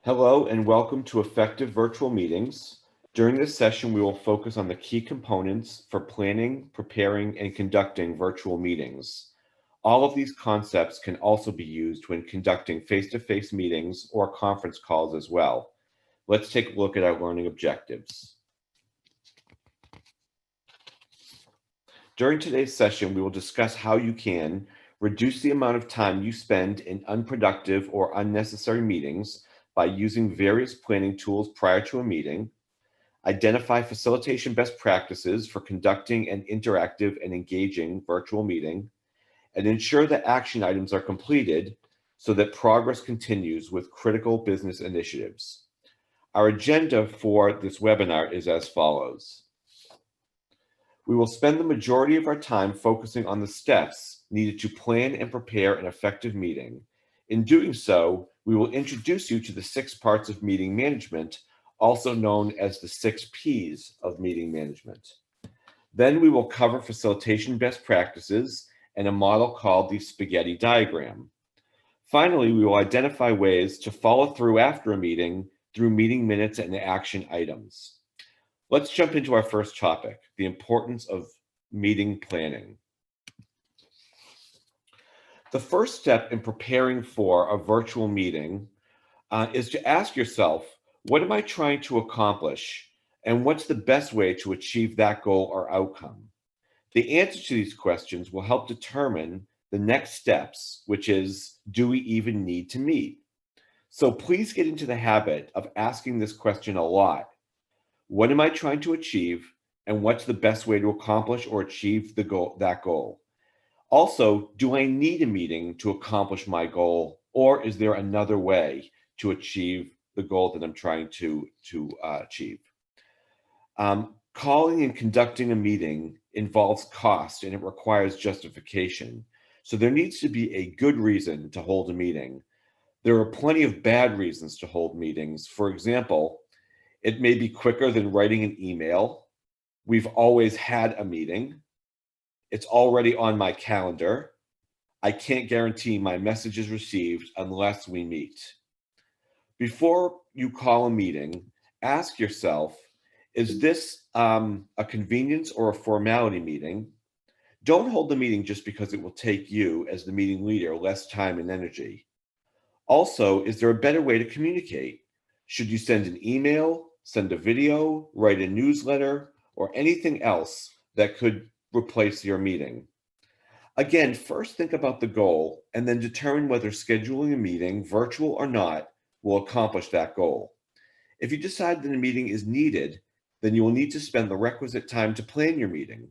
Hello and welcome to Effective Virtual Meetings. During this session, we will focus on the key components for planning, preparing, and conducting virtual meetings. All of these concepts can also be used when conducting face-to-face meetings or conference calls as well. Let's take a look at our learning objectives. During today's session, we will discuss how you can reduce the amount of time you spend in unproductive or unnecessary meetings by using various planning tools prior to a meeting, identify facilitation best practices for conducting an interactive and engaging virtual meeting, and ensure that action items are completed so that progress continues with critical business initiatives. Our agenda for this webinar is as follows. We will spend the majority of our time focusing on the steps needed to plan and prepare an effective meeting. In doing so, we will introduce you to the 6 parts of meeting management, also known as the 6 Ps of meeting management. Then we will cover facilitation best practices and a model called the spaghetti diagram. Finally, we will identify ways to follow through after a meeting through meeting minutes and action items. Let's jump into our first topic, the importance of meeting planning. The first step in preparing for a virtual meeting is to ask yourself, what am I trying to accomplish? And what's the best way to achieve that goal or outcome? The answer to these questions will help determine the next steps, which is, do we even need to meet? So please get into the habit of asking this question a lot. What am I trying to achieve, and what's the best way to accomplish or achieve that goal? Also, do I need a meeting to accomplish my goal, or is there another way to achieve the goal that I'm trying to achieve? Calling and conducting a meeting involves cost and it requires justification. So there needs to be a good reason to hold a meeting. There are plenty of bad reasons to hold meetings. For example, it may be quicker than writing an email. We've always had a meeting. It's already on my calendar. I can't guarantee my message is received unless we meet. Before you call a meeting, ask yourself, is this a convenience or a formality meeting? Don't hold the meeting just because it will take you, as the meeting leader, less time and energy. Also, is there a better way to communicate? Should you send an email, send a video, write a newsletter, or anything else that could replace your meeting? Again, first think about the goal and then determine whether scheduling a meeting, virtual or not, will accomplish that goal. If you decide that a meeting is needed, then you will need to spend the requisite time to plan your meeting.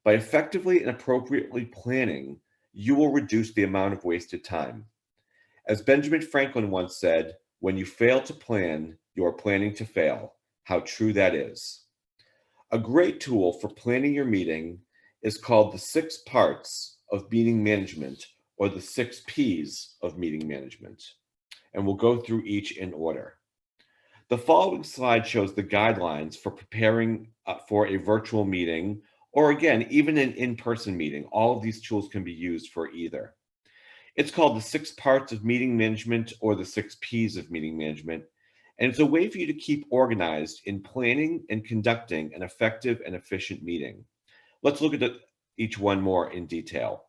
By effectively and appropriately planning, you will reduce the amount of wasted time. As Benjamin Franklin once said, when you fail to plan, you are planning to fail. How true that is. A great tool for planning your meeting is called the 6 parts of meeting management, or the 6 Ps of meeting management. And we'll go through each in order. The following slide shows the guidelines for preparing for a virtual meeting, or again, even an in-person meeting. All of these tools can be used for either. It's called the 6 parts of meeting management, or the 6 Ps of meeting management. And it's a way for you to keep organized in planning and conducting an effective and efficient meeting. Let's look at each one more in detail.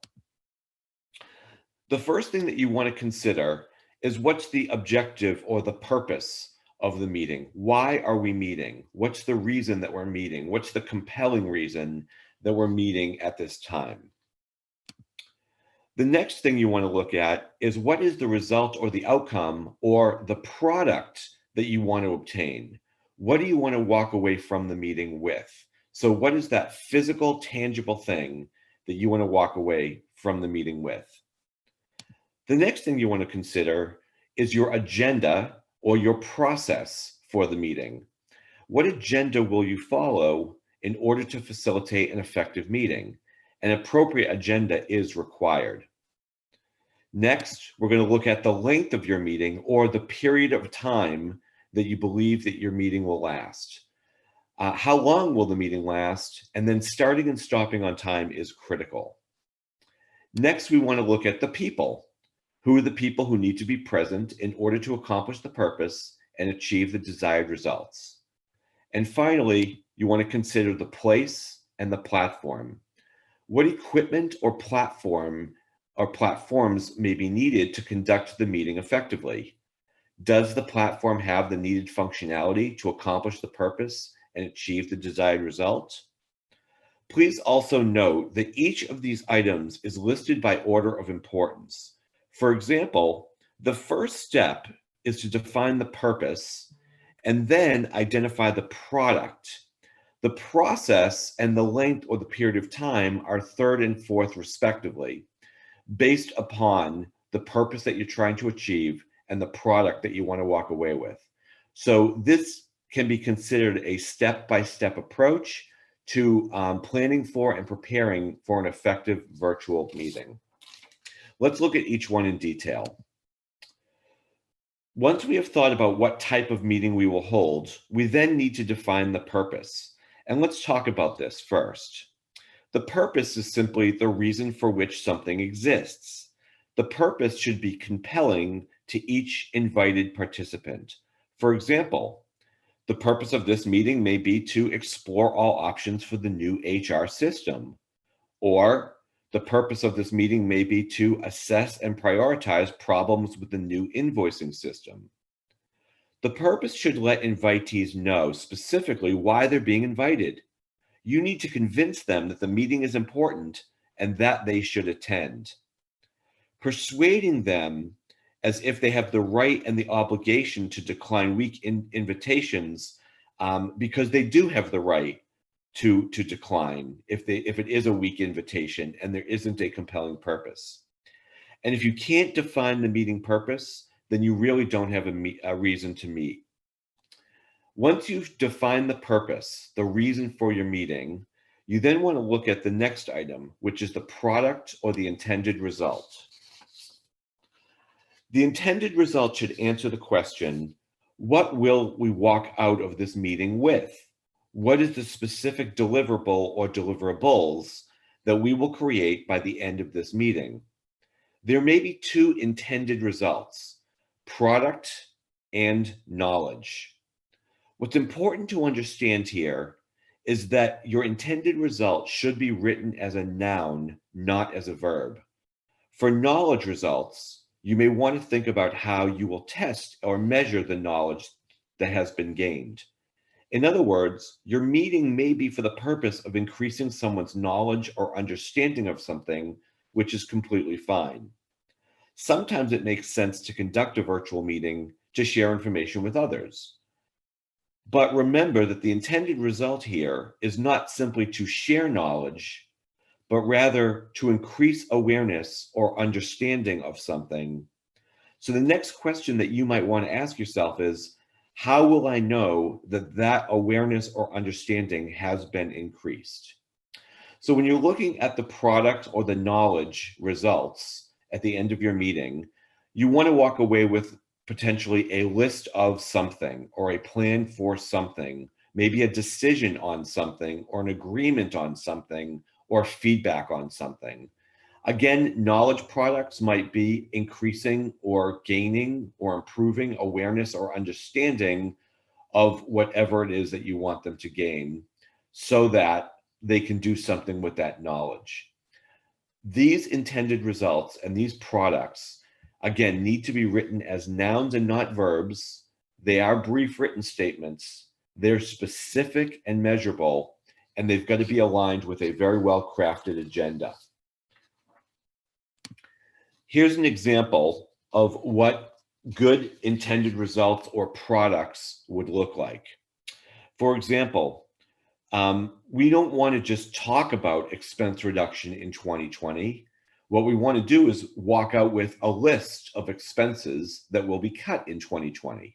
The first thing that you want to consider is, what's the objective or the purpose of the meeting? Why are we meeting? What's the reason that we're meeting? What's the compelling reason that we're meeting at this time? The next thing you want to look at is, what is the result or the outcome or the product that you want to obtain? What do you want to walk away from the meeting with? So what is that physical, tangible thing that you want to walk away from the meeting with? The next thing you want to consider is your agenda or your process for the meeting. What agenda will you follow in order to facilitate an effective meeting? An appropriate agenda is required. Next, we're going to look at the length of your meeting, or the period of time that you believe that your meeting will last. How long will the meeting last? And then starting and stopping on time is critical. Next, we want to look at the people. Who are the people who need to be present in order to accomplish the purpose and achieve the desired results? And finally, you want to consider the place and the platform. What equipment or platforms may be needed to conduct the meeting effectively? Does the platform have the needed functionality to accomplish the purpose and achieve the desired result? Please also note that each of these items is listed by order of importance. For example, the first step is to define the purpose and then identify the product. The process and the length or the period of time are third and fourth respectively, based upon the purpose that you're trying to achieve and the product that you want to walk away with. So this can be considered a step-by-step approach to planning for and preparing for an effective virtual meeting. Let's look at each one in detail. Once we have thought about what type of meeting we will hold, we then need to define the purpose. And let's talk about this first. The purpose is simply the reason for which something exists. The purpose should be compelling to each invited participant. For example, the purpose of this meeting may be to explore all options for the new HR system, or the purpose of this meeting may be to assess and prioritize problems with the new invoicing system. The purpose should let invitees know specifically why they're being invited. You need to convince them that the meeting is important and that they should attend. Persuading them as if they have the right and the obligation to decline weak invitations, because they do have the right to decline if it is a weak invitation and there isn't a compelling purpose. And if you can't define the meeting purpose, then you really don't have a reason to meet. Once you've defined the purpose, the reason for your meeting, you then want to look at the next item, which is the product or the intended result. The intended result should answer the question, what will we walk out of this meeting with? What is the specific deliverable or deliverables that we will create by the end of this meeting? There may be two intended results, product and knowledge. What's important to understand here is that your intended result should be written as a noun, not as a verb. For knowledge results, you may want to think about how you will test or measure the knowledge that has been gained. In other words, your meeting may be for the purpose of increasing someone's knowledge or understanding of something, which is completely fine. Sometimes it makes sense to conduct a virtual meeting to share information with others. But remember that the intended result here is not simply to share knowledge, but rather to increase awareness or understanding of something. So the next question that you might want to ask yourself is, how will I know that that awareness or understanding has been increased? So when you're looking at the product or the knowledge results at the end of your meeting, you want to walk away with potentially a list of something or a plan for something, maybe a decision on something or an agreement on something or feedback on something. Again, knowledge products might be increasing or gaining or improving awareness or understanding of whatever it is that you want them to gain so that they can do something with that knowledge. These intended results and these products, again, need to be written as nouns and not verbs. They are brief written statements. They're specific and measurable, and they've got to be aligned with a very well-crafted agenda. Here's an example of what good intended results or products would look like. For example, we don't want to just talk about expense reduction in 2020. What we want to do is walk out with a list of expenses that will be cut in 2020.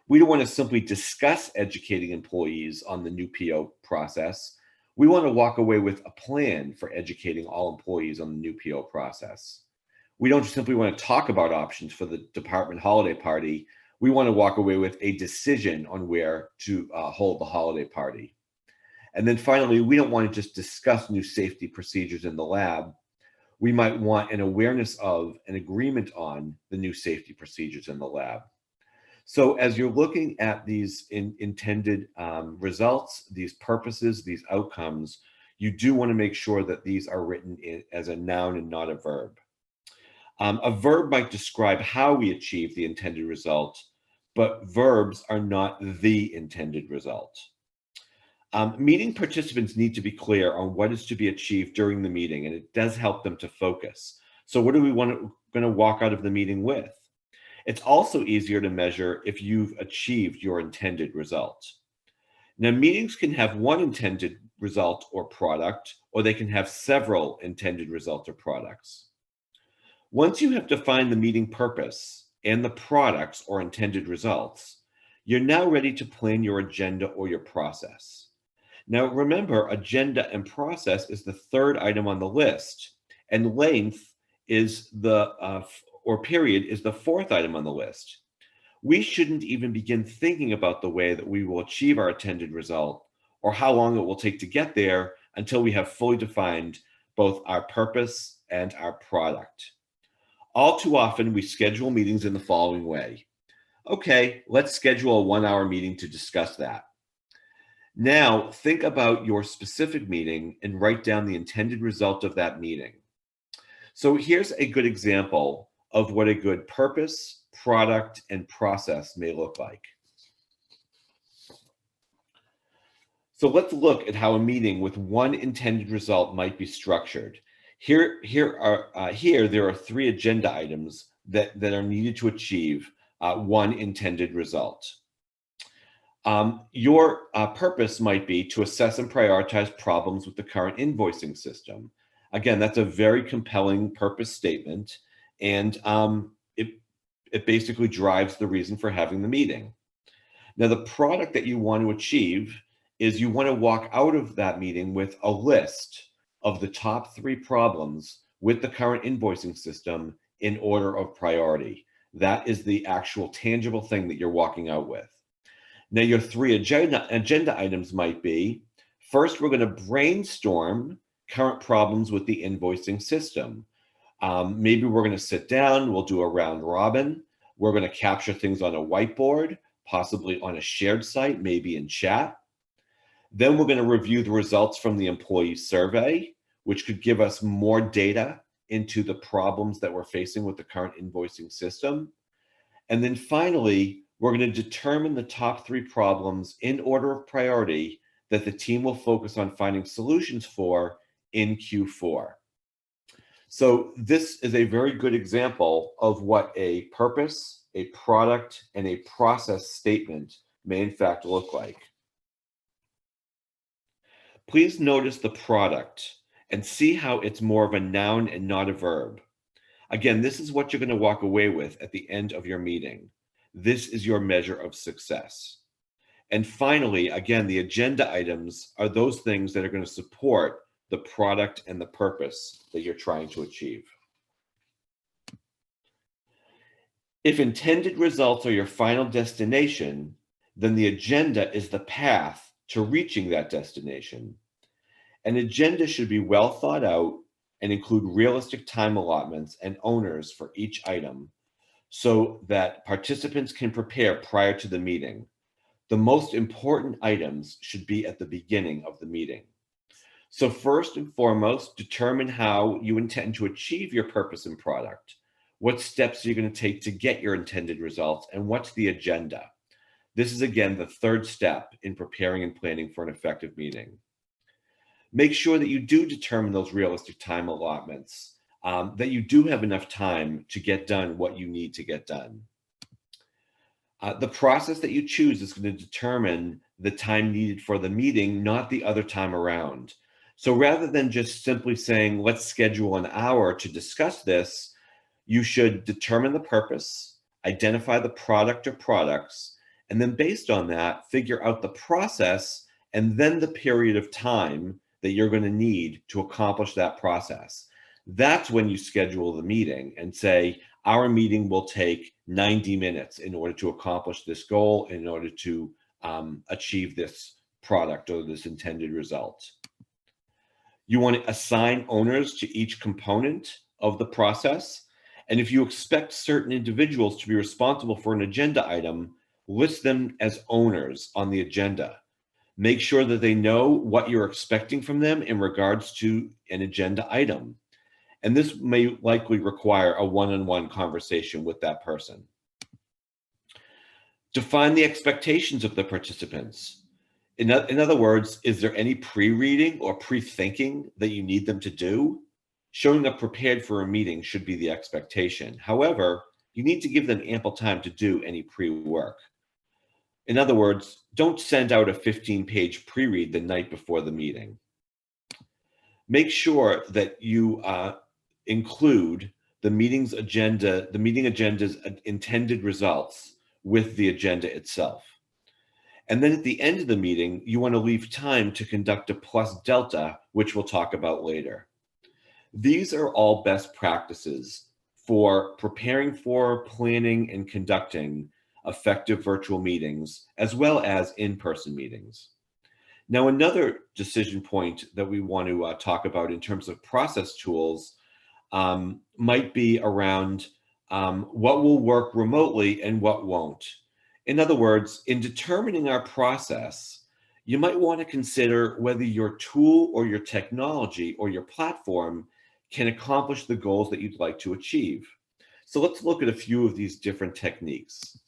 We don't want to simply discuss educating employees on the new PO process. We want to walk away with a plan for educating all employees on the new PO process. We don't simply want to talk about options for the department holiday party. We want to walk away with a decision on where to hold the holiday party. And then finally, we don't want to just discuss new safety procedures in the lab. We might want an awareness of, an agreement on the new safety procedures in the lab. So as you're looking at these intended results, these purposes, these outcomes, you do want to make sure that these are written as a noun and not a verb. A verb might describe how we achieve the intended result, but verbs are not the intended result. Meeting participants need to be clear on what is to be achieved during the meeting, and it does help them to focus. So what do we going to walk out of the meeting with? It's also easier to measure if you've achieved your intended result. Now, meetings can have one intended result or product, or they can have several intended results or products. Once you have defined the meeting purpose and the products or intended results, you're now ready to plan your agenda or your process. Now, remember, agenda and process is the third item on the list, and length is or period is the fourth item on the list. We shouldn't even begin thinking about the way that we will achieve our intended result or how long it will take to get there until we have fully defined both our purpose and our product. All too often, we schedule meetings in the following way. Okay, let's schedule a 1-hour meeting to discuss that. Now, think about your specific meeting and write down the intended result of that meeting. So here's a good example of what a good purpose, product, and process may look like. So let's look at how a meeting with one intended result might be structured. Here there are 3 agenda items that are needed to achieve one intended result. Your purpose might be to assess and prioritize problems with the current invoicing system. Again, that's a very compelling purpose statement, and it basically drives the reason for having the meeting. Now, the product that you want to achieve is you want to walk out of that meeting with a list of the top 3 problems with the current invoicing system in order of priority. That is the actual tangible thing that you're walking out with. Now, your 3 agenda items might be, first, we're going to brainstorm current problems with the invoicing system. Maybe we're going to sit down, we'll do a round robin. We're going to capture things on a whiteboard, possibly on a shared site, maybe in chat. Then we're going to review the results from the employee survey, which could give us more data into the problems that we're facing with the current invoicing system. And then finally, we're going to determine the top 3 problems in order of priority that the team will focus on finding solutions for in Q4. So this is a very good example of what a purpose, a product, and a process statement may in fact look like. Please notice the product and see how it's more of a noun and not a verb. Again, this is what you're going to walk away with at the end of your meeting. This is your measure of success. And finally, again, the agenda items are those things that are going to support the product and the purpose that you're trying to achieve. If intended results are your final destination, then the agenda is the path to reaching that destination. An agenda should be well thought out and include realistic time allotments and owners for each item so that participants can prepare prior to the meeting. The most important items should be at the beginning of the meeting. So first and foremost, determine how you intend to achieve your purpose and product. What steps are you going to take to get your intended results, and what's the agenda? This is, again, the third step in preparing and planning for an effective meeting. Make sure that you do determine those realistic time allotments, that you do have enough time to get done what you need to get done. The process that you choose is going to determine the time needed for the meeting, not the other time around. So rather than just simply saying, let's schedule an hour to discuss this, you should determine the purpose, identify the product or products, and then based on that, figure out the process and then the period of time that you're going to need to accomplish that process. That's when you schedule the meeting and say, our meeting will take 90 minutes in order to accomplish this goal, in order to achieve this product or this intended result. You want to assign owners to each component of the process. And if you expect certain individuals to be responsible for an agenda item, list them as owners on the agenda. Make sure that they know what you're expecting from them in regards to an agenda item. And this may likely require a one-on-one conversation with that person. Define the expectations of the participants. In other words, is there any pre-reading or pre-thinking that you need them to do? Showing up prepared for a meeting should be the expectation. However, you need to give them ample time to do any pre-work. In other words, don't send out a 15-page pre-read the night before the meeting. Make sure that you include the meeting agenda's intended results with the agenda itself. And then at the end of the meeting, you want to leave time to conduct a plus delta, which we'll talk about later. These are all best practices for preparing for, planning, and conducting effective virtual meetings, as well as in-person meetings. Now, another decision point that we want to talk about in terms of process tools might be around what will work remotely and what won't. In other words, in determining our process, you might want to consider whether your tool or your technology or your platform can accomplish the goals that you'd like to achieve. So let's look at a few of these different techniques.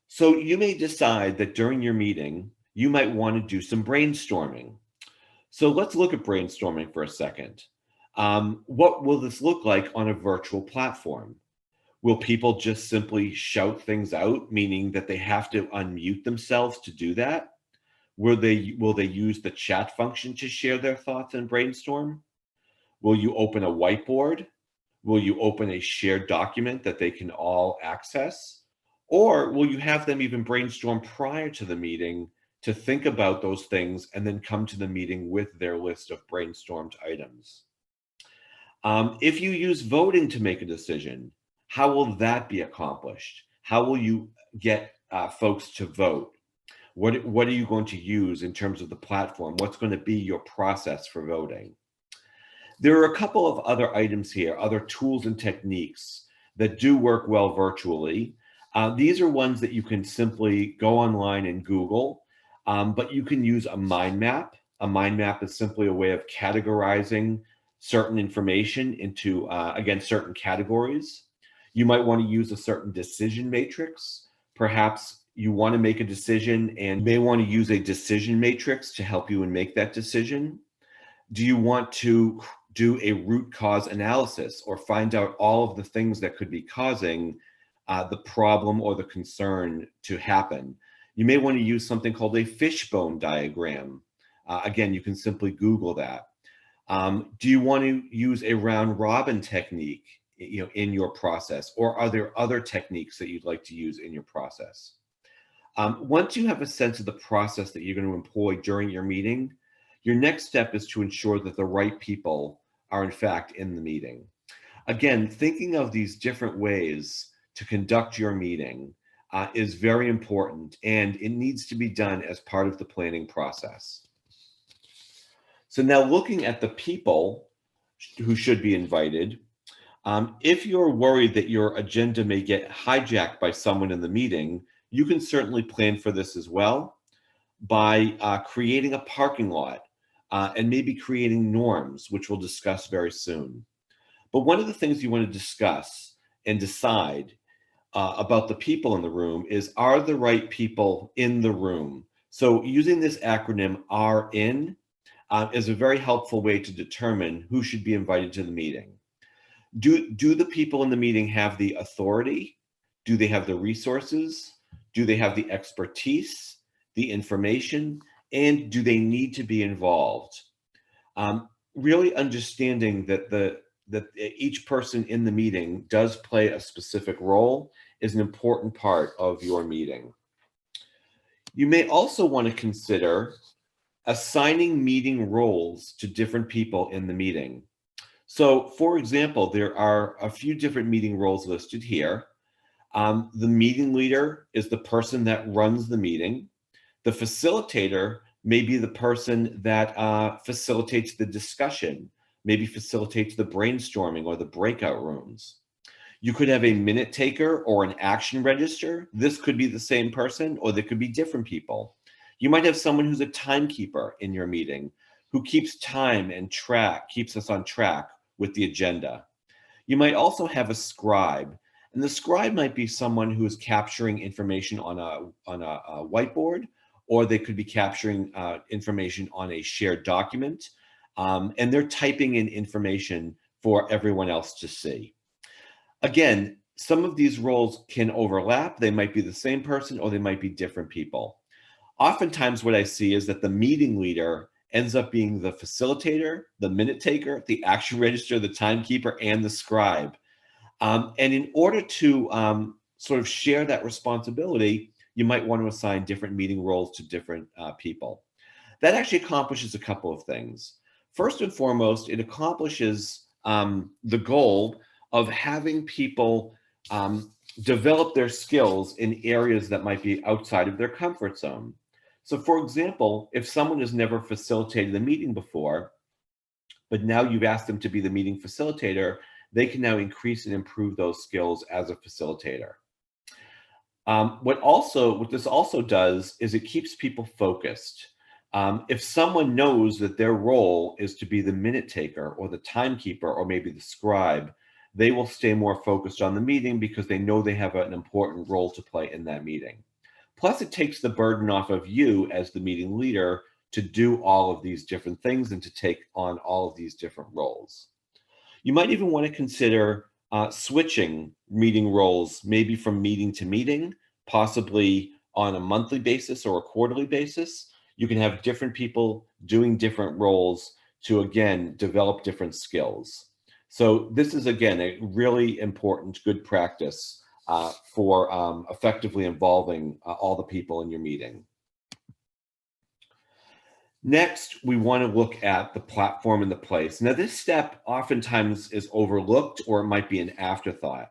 So you may decide that during your meeting, you might want to do some brainstorming. So let's look at brainstorming for a second. What will this look like on a virtual platform? Will people just simply shout things out, meaning that they have to unmute themselves to do that? Will they use the chat function to share their thoughts and brainstorm? Will you open a whiteboard? Will you open a shared document that they can all access? Or will you have them even brainstorm prior to the meeting to think about those things and then come to the meeting with their list of brainstormed items? If you use voting to make a decision, how will that be accomplished? How will you get folks to vote? What are you going to use in terms of the platform? What's going to be your process for voting? There are a couple of other items here, other tools and techniques that do work well virtually. These are ones that you can simply go online and Google, but you can use a mind map. A mind map is simply a way of categorizing certain information into, again, certain categories. You might want to use a certain decision matrix. Perhaps you want to make a decision and you may want to use a decision matrix to help you and make that decision. Do you want to do a root cause analysis or find out all of the things that could be causing the problem or the concern to happen? You may want to use something called a fishbone diagram. Again, you can simply Google that. Do you want to use a round robin technique, in your process, or are there other techniques that you'd like to use in your process? Once you have a sense of the process that you're going to employ during your meeting, your next step is to ensure that the right people are in fact in the meeting. Again, thinking of these different ways to conduct your meeting is very important, and it needs to be done as part of the planning process. So now looking at the people who should be invited, if you're worried that your agenda may get hijacked by someone in the meeting, you can certainly plan for this as well by creating a parking lot and maybe creating norms, which we'll discuss very soon. But one of the things you want to discuss and decide about the people in the room is, are the right people in the room? So using this acronym RIN is a very helpful way to determine who should be invited to the meeting. Do the people in the meeting have the authority? Do they have the resources? Do they have the expertise, the information, and do they need to be involved? Really understanding that each person in the meeting does play a specific role is an important part of your meeting. You may also want to consider assigning meeting roles to different people in the meeting. So, for example, there are a few different meeting roles listed here. The meeting leader is the person that runs the meeting. The facilitator maybe the person that facilitates the discussion, maybe facilitates the brainstorming or the breakout rooms. You could have a minute taker or an action register. This could be the same person, or they could be different people. You might have someone who's a timekeeper in your meeting who keeps time and keeps us on track with the agenda. You might also have a scribe, and the scribe might be someone who is capturing information on a whiteboard, or they could be capturing information on a shared document, and they're typing in information for everyone else to see. Again, some of these roles can overlap. They might be the same person, or they might be different people. Oftentimes what I see is that the meeting leader ends up being the facilitator, the minute taker, the action register, the timekeeper, and the scribe. And in order to sort of share that responsibility, you might want to assign different meeting roles to different people. That actually accomplishes a couple of things. First and foremost, it accomplishes the goal of having people develop their skills in areas that might be outside of their comfort zone. So for example, if someone has never facilitated a meeting before, but now you've asked them to be the meeting facilitator, they can now increase and improve those skills as a facilitator. What this also does is it keeps people focused. If someone knows that their role is to be the minute taker or the timekeeper or maybe the scribe, they will stay more focused on the meeting because they know they have an important role to play in that meeting. Plus, it takes the burden off of you as the meeting leader to do all of these different things and to take on all of these different roles. You might even want to consider switching meeting roles, maybe from meeting to meeting, possibly on a monthly basis or a quarterly basis. You can have different people doing different roles to, again, develop different skills. So this is, again, a really important, good practice for effectively involving all the people in your meeting. Next, we want to look at the platform and the place. Now, this step oftentimes is overlooked, or it might be an afterthought.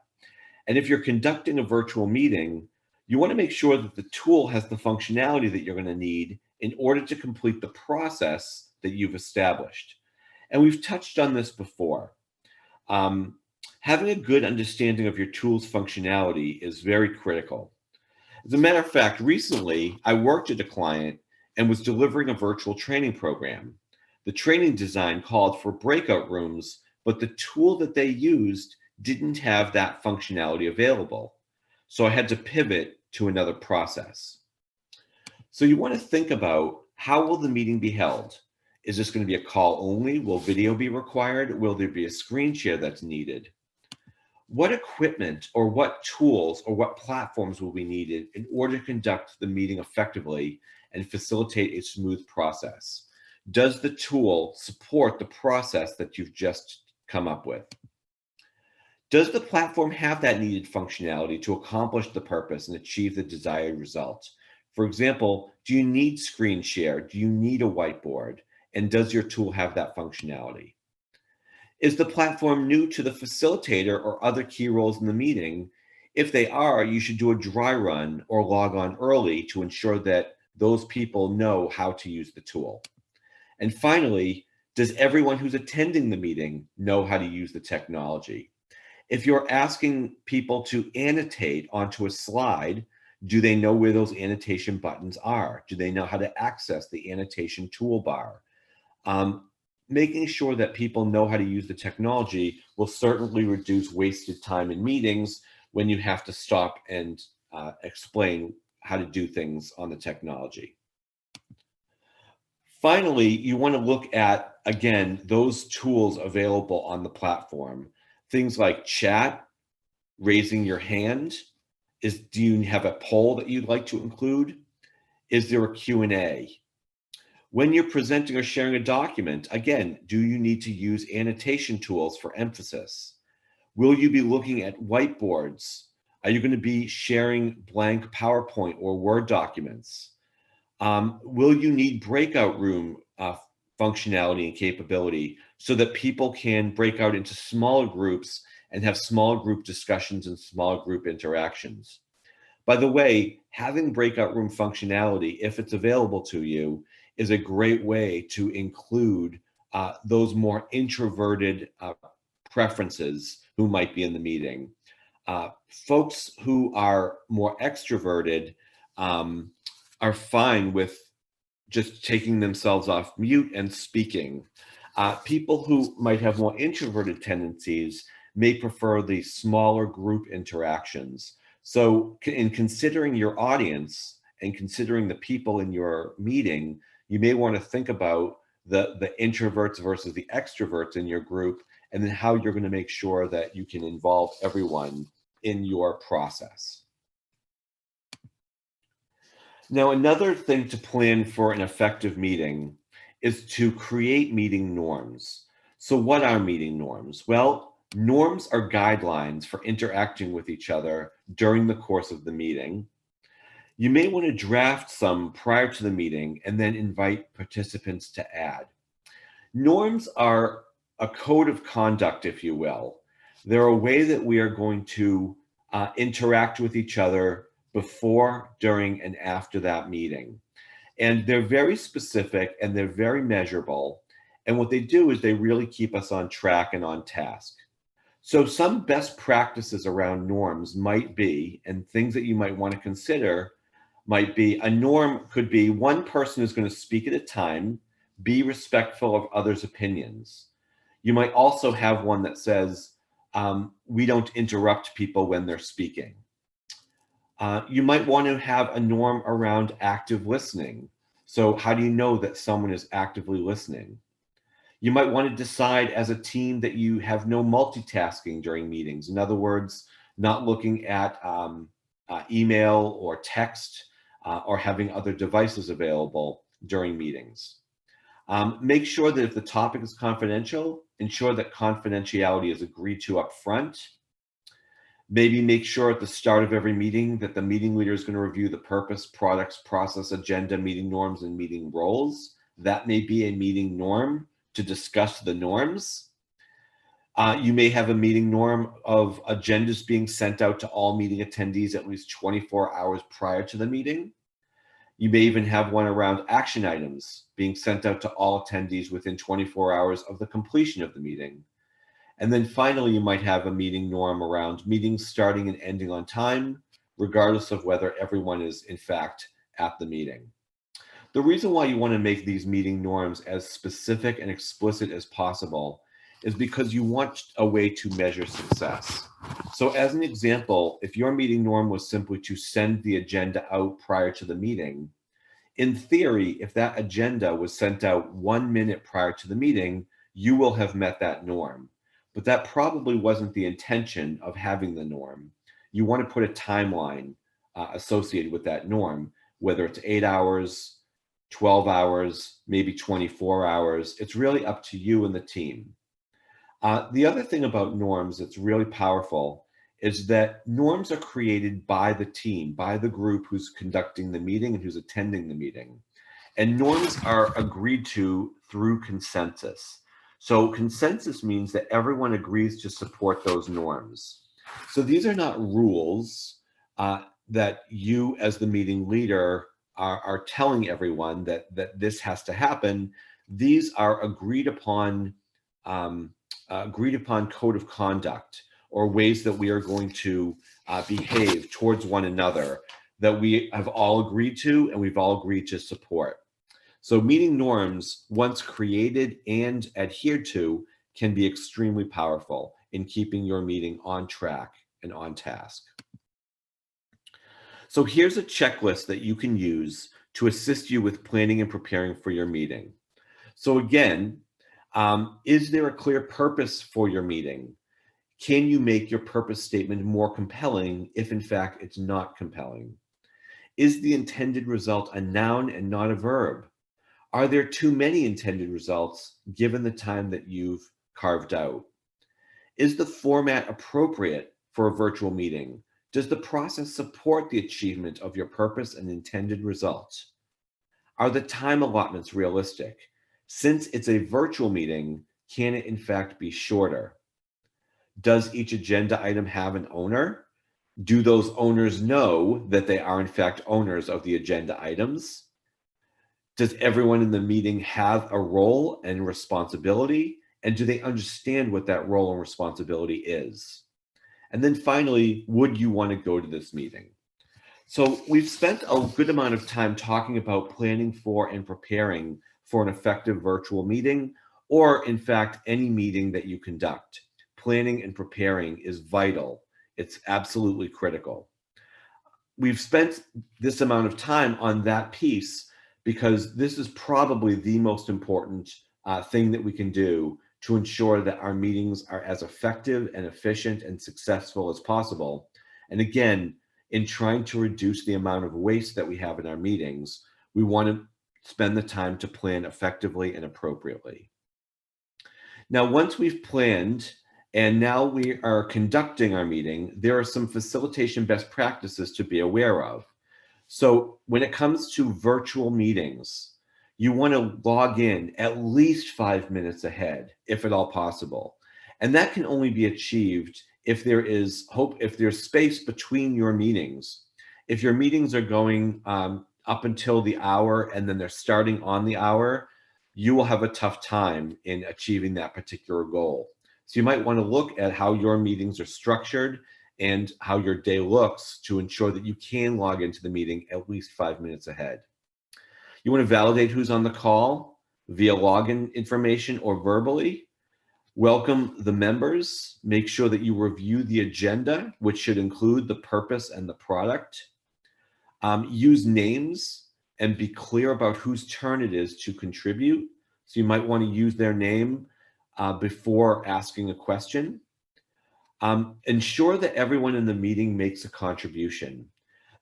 And if you're conducting a virtual meeting, you want to make sure that the tool has the functionality that you're going to need in order to complete the process that you've established. And we've touched on this before. Having a good understanding of your tool's functionality is very critical. As a matter of fact, recently I worked at a client and was delivering a virtual training program. The training design called for breakout rooms, but the tool that they used didn't have that functionality available. So I had to pivot to another process. So you want to think about, how will the meeting be held? Is this going to be a call only? Will video be required? Will there be a screen share that's needed? What equipment or what tools or what platforms will be needed in order to conduct the meeting effectively and facilitate a smooth process? Does the tool support the process that you've just come up with? Does the platform have that needed functionality to accomplish the purpose and achieve the desired result? For example, do you need screen share? Do you need a whiteboard? And does your tool have that functionality? Is the platform new to the facilitator or other key roles in the meeting? If they are, you should do a dry run or log on early to ensure that those people know how to use the tool. And finally, does everyone who's attending the meeting know how to use the technology? If you're asking people to annotate onto a slide, do they know where those annotation buttons are? Do they know how to access the annotation toolbar? Making sure that people know how to use the technology will certainly reduce wasted time in meetings when you have to stop and explain how to do things on the technology. Finally, you want to look at, again, those tools available on the platform. Things like chat, raising your hand. Do you have a poll that you'd like to include? Is there a Q&A? When you're presenting or sharing a document, again, do you need to use annotation tools for emphasis? Will you be looking at whiteboards? Are you going to be sharing blank PowerPoint or Word documents? Will you need breakout room functionality and capability so that people can break out into smaller groups and have small group discussions and small group interactions? By the way, having breakout room functionality, if it's available to you, is a great way to include those more introverted preferences who might be in the meeting. Folks who are more extroverted are fine with just taking themselves off mute and speaking. People who might have more introverted tendencies may prefer the smaller group interactions. So in considering your audience and considering the people in your meeting, you may want to think about the introverts versus the extroverts in your group, and then how you're going to make sure that you can involve everyone in your process. Now, another thing to plan for an effective meeting is to create meeting norms. So what are meeting norms? Well, norms are guidelines for interacting with each other during the course of the meeting. You may want to draft some prior to the meeting and then invite participants to add. Norms are a code of conduct, if you will. They're a way that we are going to interact with each other before, during, and after that meeting. And they're very specific and they're very measurable. And what they do is they really keep us on track and on task. So some best practices around norms might be, and things that you might want to consider might be, a norm could be one person is going to speak at a time, be respectful of others' opinions. You might also have one that says, we don't interrupt people when they're speaking. You might want to have a norm around active listening. So how do you know that someone is actively listening? You might want to decide as a team that you have no multitasking during meetings. In other words, not looking at email or text or having other devices available during meetings. Make sure that if the topic is confidential, ensure that confidentiality is agreed to up front. Maybe make sure at the start of every meeting that the meeting leader is going to review the purpose, products, process, agenda, meeting norms, and meeting roles. That may be a meeting norm to discuss the norms. You may have a meeting norm of agendas being sent out to all meeting attendees at least 24 hours prior to the meeting. You may even have one around action items being sent out to all attendees within 24 hours of the completion of the meeting. And then finally, you might have a meeting norm around meetings starting and ending on time, regardless of whether everyone is in fact at the meeting. The reason why you want to make these meeting norms as specific and explicit as possible is because you want a way to measure success. So as an example, if your meeting norm was simply to send the agenda out prior to the meeting, in theory, if that agenda was sent out 1 minute prior to the meeting, you will have met that norm. But that probably wasn't the intention of having the norm. You want to put a timeline associated with that norm, whether it's 8 hours, 12 hours, maybe 24 hours. It's really up to you and the team. The other thing about norms that's really powerful is that norms are created by the team, by the group who's conducting the meeting and who's attending the meeting. And norms are agreed to through consensus. So consensus means that everyone agrees to support those norms. So these are not rules that you as the meeting leader are telling everyone that this has to happen. These are agreed upon code of conduct, or ways that we are going to behave towards one another that we have all agreed to and we've all agreed to support. So meeting norms, once created and adhered to, can be extremely powerful in keeping your meeting on track and on task. So here's a checklist that you can use to assist you with planning and preparing for your meeting. So again, is there a clear purpose for your meeting? Can you make your purpose statement more compelling if in fact it's not compelling? Is the intended result a noun and not a verb? Are there too many intended results given the time that you've carved out? Is the format appropriate for a virtual meeting? Does the process support the achievement of your purpose and intended results? Are the time allotments realistic? Since it's a virtual meeting, can it in fact be shorter? Does each agenda item have an owner? Do those owners know that they are in fact owners of the agenda items? Does everyone in the meeting have a role and responsibility? And do they understand what that role and responsibility is? And then finally, would you want to go to this meeting? So we've spent a good amount of time talking about planning for and preparing for an effective virtual meeting, or in fact, any meeting that you conduct. Planning and preparing is vital. It's absolutely critical. We've spent this amount of time on that piece because this is probably the most important thing that we can do to ensure that our meetings are as effective and efficient and successful as possible. And again, in trying to reduce the amount of waste that we have in our meetings, we want to spend the time to plan effectively and appropriately. Now, once we've planned and now we are conducting our meeting, there are some facilitation best practices to be aware of. So when it comes to virtual meetings, you want to log in at least 5 minutes ahead, if at all possible. And that can only be achieved if if there's space between your meetings. If your meetings are going up until the hour and then they're starting on the hour, you will have a tough time in achieving that particular goal. So you might want to look at how your meetings are structured and how your day looks to ensure that you can log into the meeting at least 5 minutes ahead. You want to validate who's on the call via login information or verbally. Welcome the members. Make sure that you review the agenda, which should include the purpose and the product. Use names and be clear about whose turn it is to contribute. So you might want to use their name before asking a question. Ensure that everyone in the meeting makes a contribution.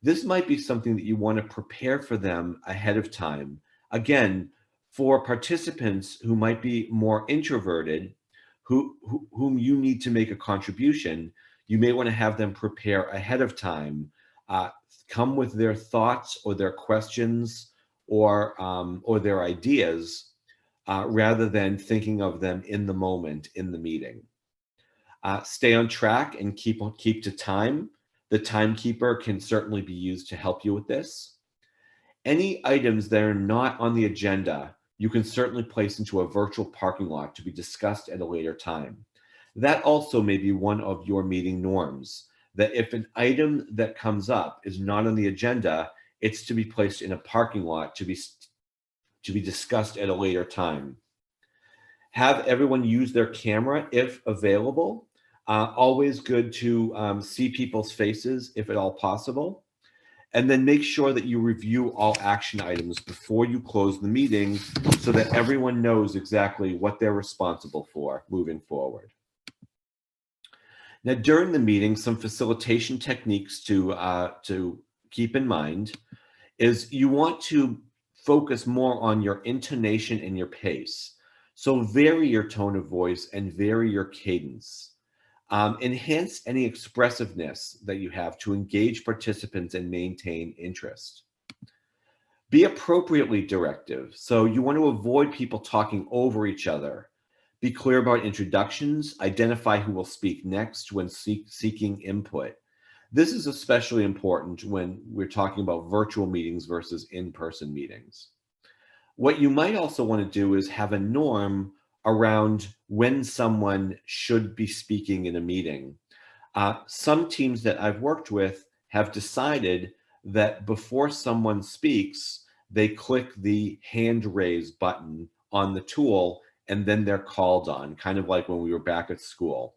This might be something that you want to prepare for them ahead of time. Again, for participants who might be more introverted, whom you need to make a contribution, you may want to have them prepare ahead of time, come with their thoughts or their questions or their ideas, rather than thinking of them in the moment in the meeting. Stay on track and keep to time. The timekeeper can certainly be used to help you with this. Any items that are not on the agenda, you can certainly place into a virtual parking lot to be discussed at a later time. That also may be one of your meeting norms, that if an item that comes up is not on the agenda, it's to be placed in a parking lot to be discussed at a later time. Have everyone use their camera if available. Always good to see people's faces if at all possible. And then make sure that you review all action items before you close the meeting so that everyone knows exactly what they're responsible for moving forward. Now, during the meeting, some facilitation techniques to keep in mind is you want to focus more on your intonation and your pace. So vary your tone of voice and vary your cadence. Enhance any expressiveness that you have to engage participants and maintain interest. Be appropriately directive. So you want to avoid people talking over each other. Be clear about introductions. Identify who will speak next when seeking input. This is especially important when we're talking about virtual meetings versus in-person meetings. What you might also want to do is have a norm around when someone should be speaking in a meeting. Some teams that I've worked with have decided that before someone speaks, they click the hand raise button on the tool and then they're called on, kind of like when we were back at school.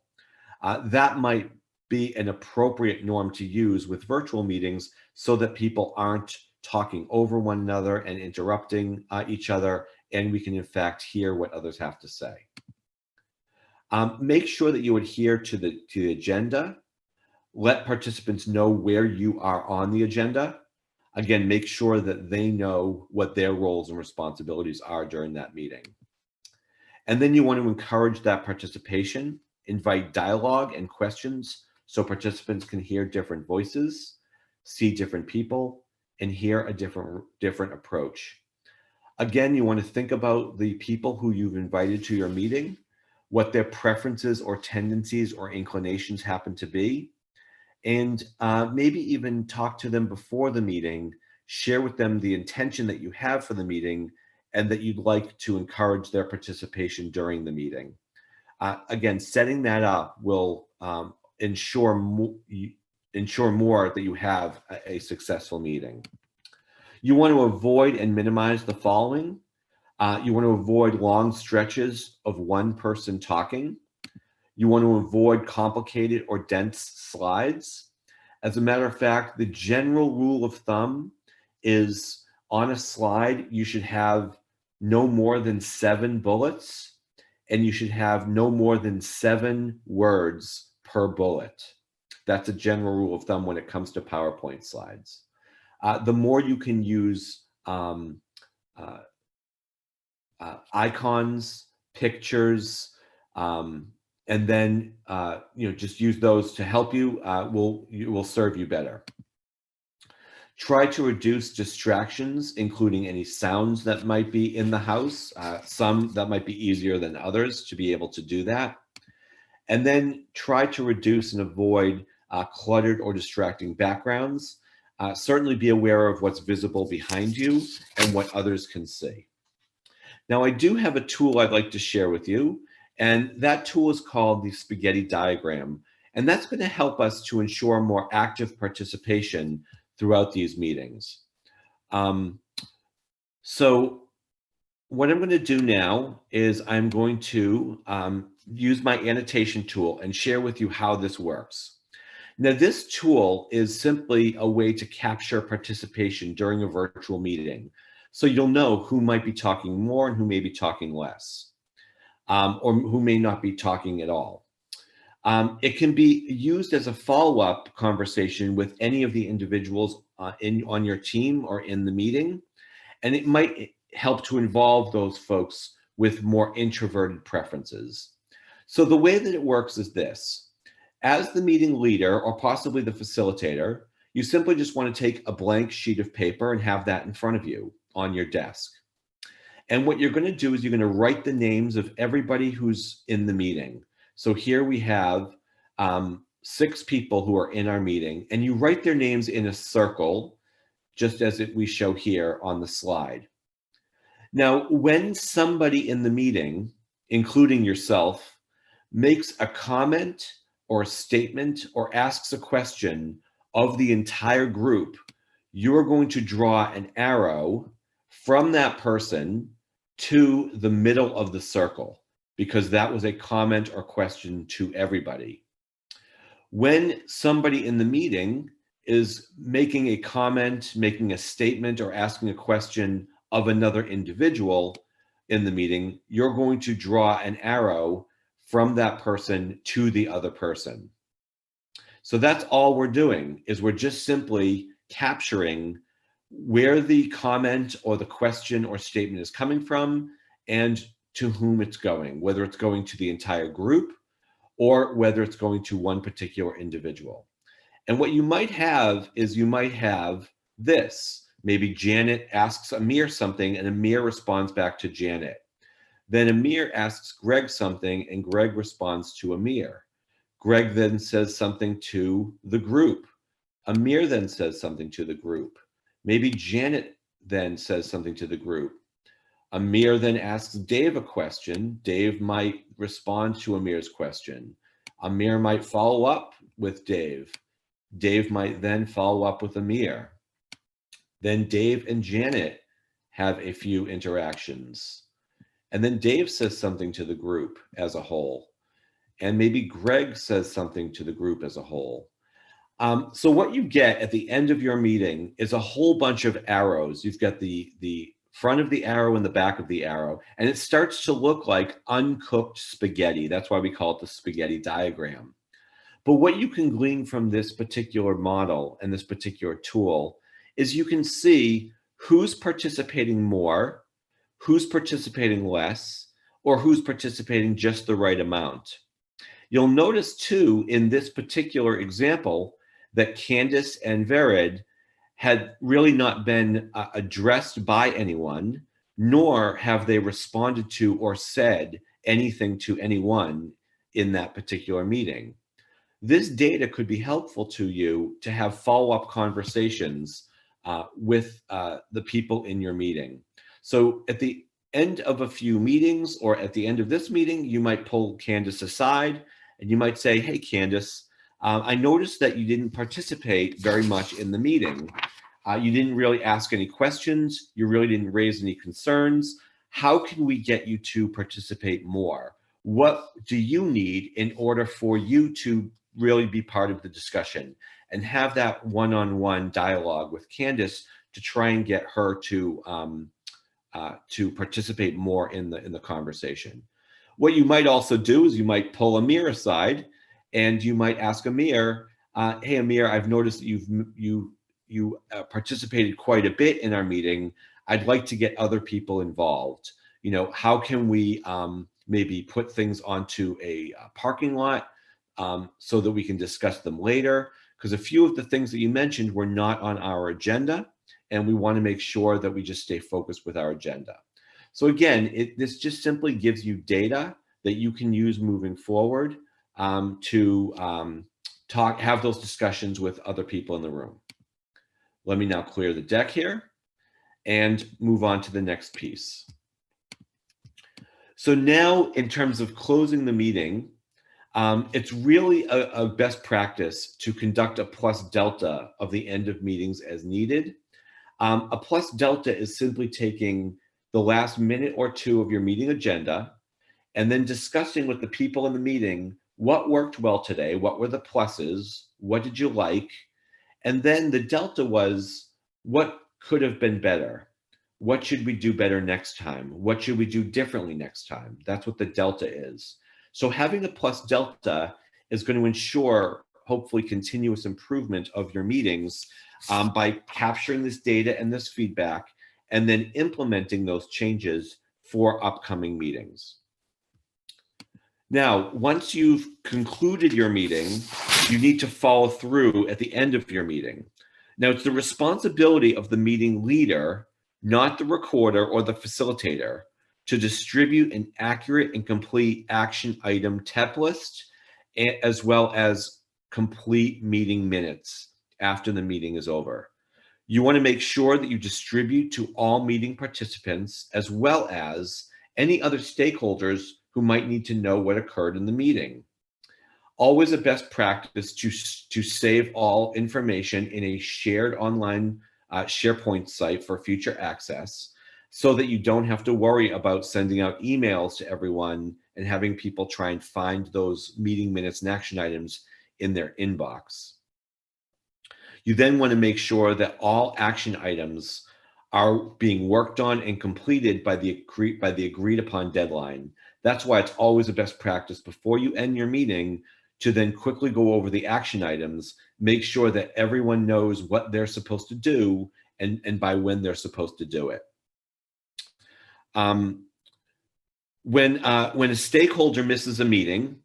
That might be an appropriate norm to use with virtual meetings so that people aren't talking over one another and interrupting each other, and we can in fact hear what others have to say. Make sure that you adhere to the agenda. Let participants know where you are on the agenda. Again, make sure that they know what their roles and responsibilities are during that meeting. And then you want to encourage that participation, invite dialogue and questions so participants can hear different voices, see different people, and hear a different approach. Again, you want to think about the people who you've invited to your meeting, what their preferences or tendencies or inclinations happen to be, and maybe even talk to them before the meeting, share with them the intention that you have for the meeting, and that you'd like to encourage their participation during the meeting. Again, setting that up will ensure more that you have a successful meeting. You want to avoid and minimize the following. You want to avoid long stretches of one person talking. You want to avoid complicated or dense slides. As a matter of fact, the general rule of thumb is on a slide, you should have no more than 7 bullets, and you should have no more than 7 words per bullet. That's a general rule of thumb when it comes to PowerPoint slides. The more you can use icons, pictures, and then just use those to help you, will serve you better. Try to reduce distractions, including any sounds that might be in the house. Some that might be easier than others to be able to do that. And then try to reduce and avoid cluttered or distracting backgrounds. Certainly be aware of what's visible behind you and what others can see. Now, I do have a tool I'd like to share with you, and that tool is called the spaghetti diagram. And that's going to help us to ensure more active participation throughout these meetings. So what I'm going to do now is I'm going to use my annotation tool and share with you how this works. Now, this tool is simply a way to capture participation during a virtual meeting. So you'll know who might be talking more and who may be talking less, or who may not be talking at all. It can be used as a follow-up conversation with any of the individuals on your team or in the meeting, and it might help to involve those folks with more introverted preferences. So the way that it works is this. As the meeting leader, or possibly the facilitator, you simply just want to take a blank sheet of paper and have that in front of you on your desk. And what you're going to do is you're going to write the names of everybody who's in the meeting. So here we have 6 people who are in our meeting, and you write their names in a circle, just as we show here on the slide. Now, when somebody in the meeting, including yourself, makes a comment or a statement or asks a question of the entire group, you're going to draw an arrow from that person to the middle of the circle, because that was a comment or question to everybody. When somebody in the meeting is making a comment, making a statement, or asking a question of another individual in the meeting, you're going to draw an arrow from that person to the other person. So that's all we're doing, is we're just simply capturing where the comment or the question or statement is coming from and to whom it's going, whether it's going to the entire group or whether it's going to one particular individual. And what you might have is you might have this. Maybe Janet asks Amir something and Amir responds back to Janet. Then Amir asks Greg something and Greg responds to Amir. Greg then says something to the group. Amir then says something to the group. Maybe Janet then says something to the group. Amir then asks Dave a question. Dave might respond to Amir's question. Amir might follow up with Dave. Dave might then follow up with Amir. Then Dave and Janet have a few interactions. And then Dave says something to the group as a whole. And maybe Greg says something to the group as a whole. So what you get at the end of your meeting is a whole bunch of arrows. You've got the front of the arrow and the back of the arrow, and it starts to look like uncooked spaghetti. That's why we call it the spaghetti diagram. But what you can glean from this particular model and this particular tool is you can see who's participating more, who's participating less, or who's participating just the right amount. You'll notice too, in this particular example, that Candace and Vered had really not been addressed by anyone, nor have they responded to or said anything to anyone in that particular meeting. This data could be helpful to you to have follow-up conversations with the people in your meeting. So at the end of a few meetings or at the end of this meeting, you might pull Candace aside and you might say, hey, Candace, I noticed that you didn't participate very much in the meeting. You didn't really ask any questions. You really didn't raise any concerns. How can we get you to participate more? What do you need in order for you to really be part of the discussion? And have that one-on-one dialogue with Candace to try and get her to participate more in the conversation. What you might also do is you might pull Amir aside, and you might ask Amir, "Hey, Amir, I've noticed that you participated quite a bit in our meeting. I'd like to get other people involved. How can we maybe put things onto a parking lot so that we can discuss them later? Because a few of the things that you mentioned were not on our agenda, and we want to make sure that we just stay focused with our agenda." So again, this just simply gives you data that you can use moving forward to have those discussions with other people in the room. Let me now clear the deck here and move on to the next piece. So now, in terms of closing the meeting, it's really a best practice to conduct a plus delta of the end of meetings as needed. A plus delta is simply taking the last minute or two of your meeting agenda and then discussing with the people in the meeting what worked well today, what were the pluses, what did you like, and then the delta was what could have been better. What should we do better next time? What should we do differently next time? That's what the delta is. So having a plus delta is going to ensure hopefully continuous improvement of your meetings by capturing this data and this feedback and then implementing those changes for upcoming meetings. Now, once you've concluded your meeting, you need to follow through at the end of your meeting. Now, it's the responsibility of the meeting leader, not the recorder or the facilitator, to distribute an accurate and complete action item template, as well as complete meeting minutes after the meeting is over. You want to make sure that you distribute to all meeting participants, as well as any other stakeholders who might need to know what occurred in the meeting. Always a best practice to save all information in a shared online SharePoint site for future access, so that you don't have to worry about sending out emails to everyone and having people try and find those meeting minutes and action items in their inbox. You then want to make sure that all action items are being worked on and completed by the agreed upon deadline. That's why it's always a best practice before you end your meeting to then quickly go over the action items, make sure that everyone knows what they're supposed to do and by when they're supposed to do it. When a stakeholder misses a meeting,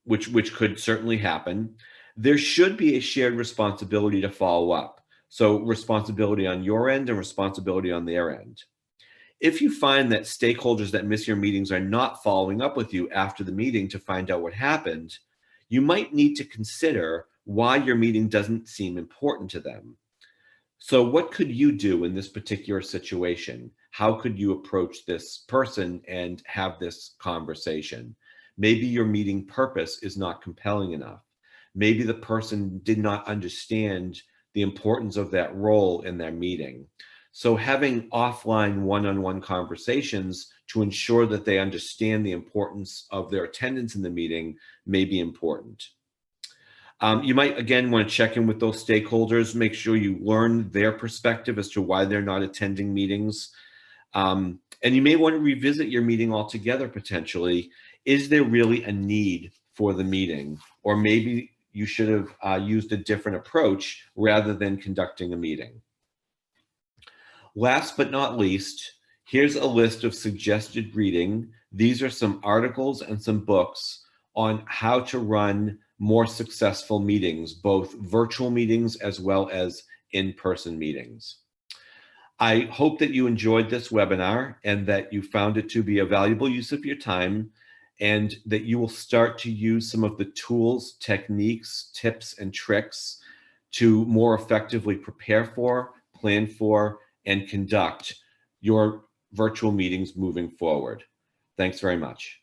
which could certainly happen, there should be a shared responsibility to follow up. So responsibility on your end and responsibility on their end. If you find that stakeholders that miss your meetings are not following up with you after the meeting to find out what happened, you might need to consider why your meeting doesn't seem important to them. So what could you do in this particular situation? How could you approach this person and have this conversation? Maybe your meeting purpose is not compelling enough. Maybe the person did not understand the importance of that role in their meeting. So having offline one-on-one conversations to ensure that they understand the importance of their attendance in the meeting may be important. You might, again, want to check in with those stakeholders, make sure you learn their perspective as to why they're not attending meetings. And you may want to revisit your meeting altogether, potentially. Is there really a need for the meeting? Or maybe you should have used a different approach rather than conducting a meeting. Last but not least, here's a list of suggested reading. These are some articles and some books on how to run more successful meetings, both virtual meetings as well as in-person meetings. I hope that you enjoyed this webinar and that you found it to be a valuable use of your time, and that you will start to use some of the tools, techniques, tips, and tricks to more effectively prepare for, plan for, and conduct your virtual meetings moving forward. Thanks very much.